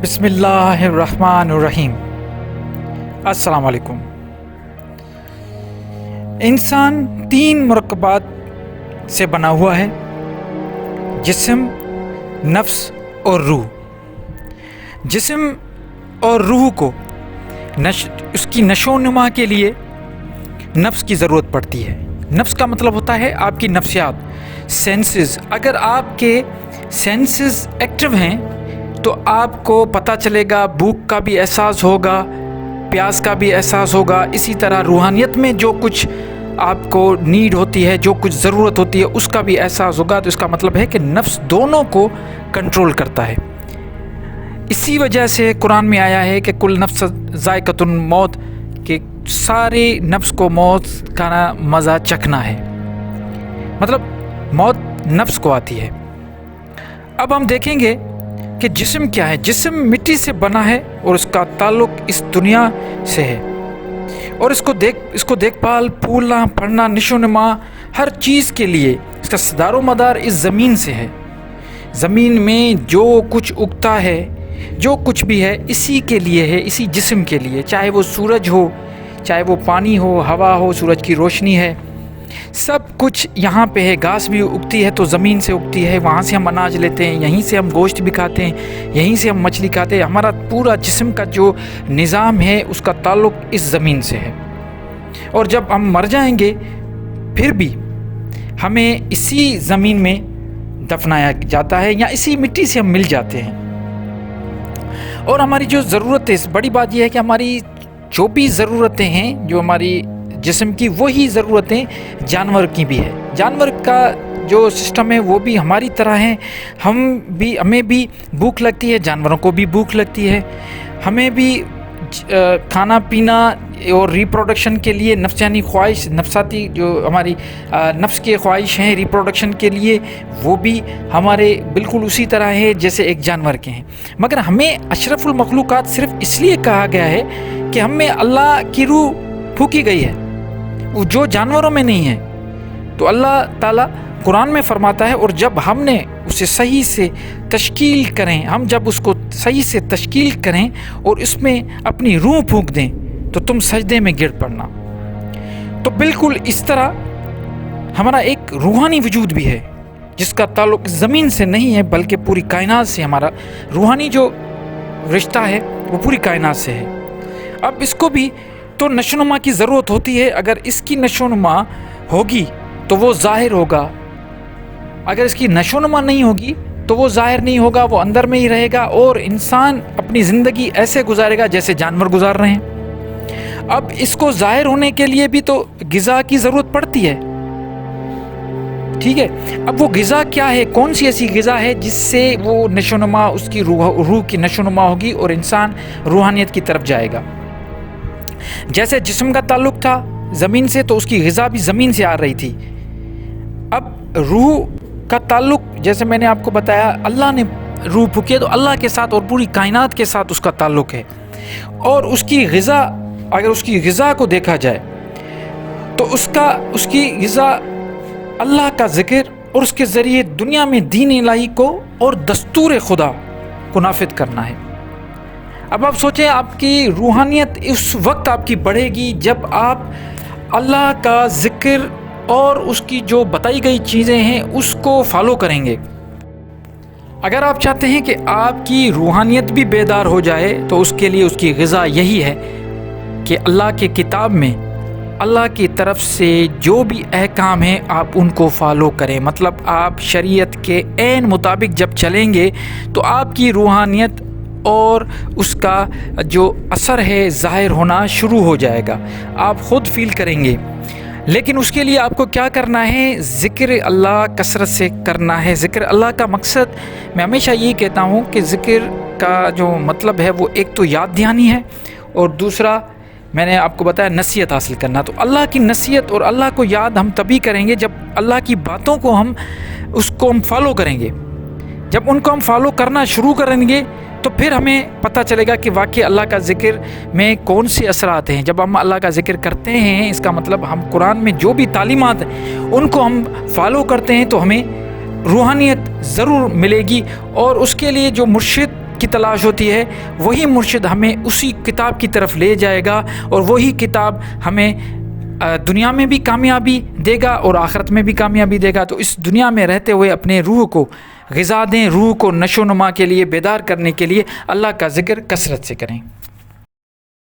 بسم اللہ الرحمن الرحیم۔ السلام علیکم۔ انسان 3 مرکبات سے بنا ہوا ہے: جسم، نفس اور روح۔ جسم اور روح کو اس کی نشو و نما کے لیے نفس کی ضرورت پڑتی ہے۔ نفس کا مطلب ہوتا ہے آپ کی نفسیات، سینسز۔ اگر آپ کے سینسز ایکٹیو ہیں تو آپ کو پتہ چلے گا، بھوک کا بھی احساس ہوگا، پیاس کا بھی احساس ہوگا۔ اسی طرح روحانیت میں جو کچھ آپ کو نیڈ ہوتی ہے، جو کچھ ضرورت ہوتی ہے، اس کا بھی احساس ہوگا۔ تو اس کا مطلب ہے کہ نفس دونوں کو کنٹرول کرتا ہے۔ اسی وجہ سے قرآن میں آیا ہے کہ کل نفس ذائقۃ الموت، کہ سارے نفس کو موت کا مزہ چکھنا ہے، مطلب موت نفس کو آتی ہے۔ اب ہم دیکھیں گے کہ جسم کیا ہے۔ جسم مٹی سے بنا ہے اور اس کا تعلق اس دنیا سے ہے، اور اس کو دیکھ بھال، پھولنا پھلنا، نشو و نما، ہر چیز کے لیے اس کا دار و مدار اس زمین سے ہے۔ زمین میں جو کچھ اگتا ہے، جو کچھ بھی ہے، اسی کے لیے ہے، اسی جسم کے لیے، چاہے وہ سورج ہو، چاہے وہ پانی ہو، ہوا ہو، سورج کی روشنی ہے، سب کچھ یہاں پہ ہے۔ گھاس بھی اگتی ہے تو زمین سے اگتی ہے، وہاں سے ہم اناج لیتے ہیں، یہیں سے ہم گوشت بھی کھاتے ہیں، یہیں سے ہم مچھلی کھاتے ہیں۔ ہمارا پورا جسم کا جو نظام ہے اس کا تعلق اس زمین سے ہے، اور جب ہم مر جائیں گے پھر بھی ہمیں اسی زمین میں دفنایا جاتا ہے، یا اسی مٹی سے ہم مل جاتے ہیں۔ اور ہماری جو ضرورت ہے، بڑی بات یہ ہے کہ ہماری جو بھی ضرورتیں ہیں، جو ہماری جسم کی، وہی ضرورتیں جانور کی بھی ہے۔ جانور کا جو سسٹم ہے وہ بھی ہماری طرح ہے۔ ہمیں بھی بھوک لگتی ہے، جانوروں کو بھی بھوک لگتی ہے۔ ہمیں بھی کھانا پینا اور ریپروڈکشن کے لیے نفسانی خواہش، نفساتی جو ہماری نفس کے خواہش ہیں ریپروڈکشن کے لیے، وہ بھی ہمارے بالکل اسی طرح ہے جیسے ایک جانور کے ہیں۔ مگر ہمیں اشرف المخلوقات صرف اس لیے کہا گیا ہے کہ ہمیں اللہ کی روح پھونکی گئی ہے، وہ جو جانوروں میں نہیں ہے۔ تو اللہ تعالیٰ قرآن میں فرماتا ہے، اور جب ہم نے اسے صحیح سے تشکیل کریں، ہم جب اس کو صحیح سے تشکیل کریں اور اس میں اپنی روح پھونک دیں تو تم سجدے میں گر پڑنا۔ تو بالکل اس طرح ہمارا ایک روحانی وجود بھی ہے جس کا تعلق زمین سے نہیں ہے بلکہ پوری کائنات سے۔ ہمارا روحانی جو رشتہ ہے وہ پوری کائنات سے ہے۔ اب اس کو بھی تو نشو و نما کی ضرورت ہوتی ہے۔ اگر اس کی نشو و نما ہوگی تو وہ ظاہر ہوگا، اگر اس کی نشو و نما نہیں ہوگی تو وہ ظاہر نہیں ہوگا، وہ اندر میں ہی رہے گا، اور انسان اپنی زندگی ایسے گزارے گا جیسے جانور گزار رہے ہیں۔ اب اس کو ظاہر ہونے کے لیے بھی تو غذا کی ضرورت پڑتی ہے، ٹھیک ہے؟ اب وہ غذا کیا ہے؟ کون سی ایسی غذا ہے جس سے وہ نشو و نما، اس کی روح کی نشو و نما ہوگی اور انسان روحانیت کی طرف جائے گا؟ جیسے جسم کا تعلق تھا زمین سے تو اس کی غذا بھی زمین سے آ رہی تھی۔ اب روح کا تعلق، جیسے میں نے آپ کو بتایا، اللہ نے روح پھونکی تو اللہ کے ساتھ اور پوری کائنات کے ساتھ اس کا تعلق ہے۔ اور اس کی غذا، اگر اس کی غذا کو دیکھا جائے تو اس کی غذا اللہ کا ذکر اور اس کے ذریعے دنیا میں دین الہی کو اور دستور خدا کو نافذ کرنا ہے۔ اب آپ سوچیں، آپ کی روحانیت اس وقت آپ کی بڑھے گی جب آپ اللہ کا ذکر اور اس کی جو بتائی گئی چیزیں ہیں اس کو فالو کریں گے۔ اگر آپ چاہتے ہیں کہ آپ کی روحانیت بھی بیدار ہو جائے تو اس کے لیے اس کی غذا یہی ہے کہ اللہ کے کتاب میں اللہ کی طرف سے جو بھی احکام ہیں آپ ان کو فالو کریں۔ مطلب آپ شریعت کے عین مطابق جب چلیں گے تو آپ کی روحانیت اور اس کا جو اثر ہے ظاہر ہونا شروع ہو جائے گا، آپ خود فیل کریں گے۔ لیکن اس کے لیے آپ کو کیا کرنا ہے؟ ذکر اللہ کثرت سے کرنا ہے۔ ذکر اللہ کا مقصد، میں ہمیشہ یہی کہتا ہوں کہ ذکر کا جو مطلب ہے وہ ایک تو یاد دہانی ہے، اور دوسرا میں نے آپ کو بتایا نصیحت حاصل کرنا۔ تو اللہ کی نصیحت اور اللہ کو یاد ہم تبھی کریں گے جب اللہ کی باتوں کو ہم فالو کریں گے۔ جب ان کو ہم فالو کرنا شروع کریں گے تو پھر ہمیں پتہ چلے گا کہ واقعی اللہ کا ذکر میں کون سے اثرات ہیں۔ جب ہم اللہ کا ذکر کرتے ہیں، اس کا مطلب ہم قرآن میں جو بھی تعلیمات ہیں ان کو ہم فالو کرتے ہیں، تو ہمیں روحانیت ضرور ملے گی، اور اس کے لیے جو مرشد کی تلاش ہوتی ہے، وہی مرشد ہمیں اسی کتاب کی طرف لے جائے گا، اور وہی کتاب ہمیں دنیا میں بھی کامیابی دے گا اور آخرت میں بھی کامیابی دے گا۔ تو اس دنیا میں رہتے ہوئے اپنے روح کو غذا دیں، روح کو نشو و نما کے لیے، بیدار کرنے کے لیے اللہ کا ذکر کثرت سے کریں۔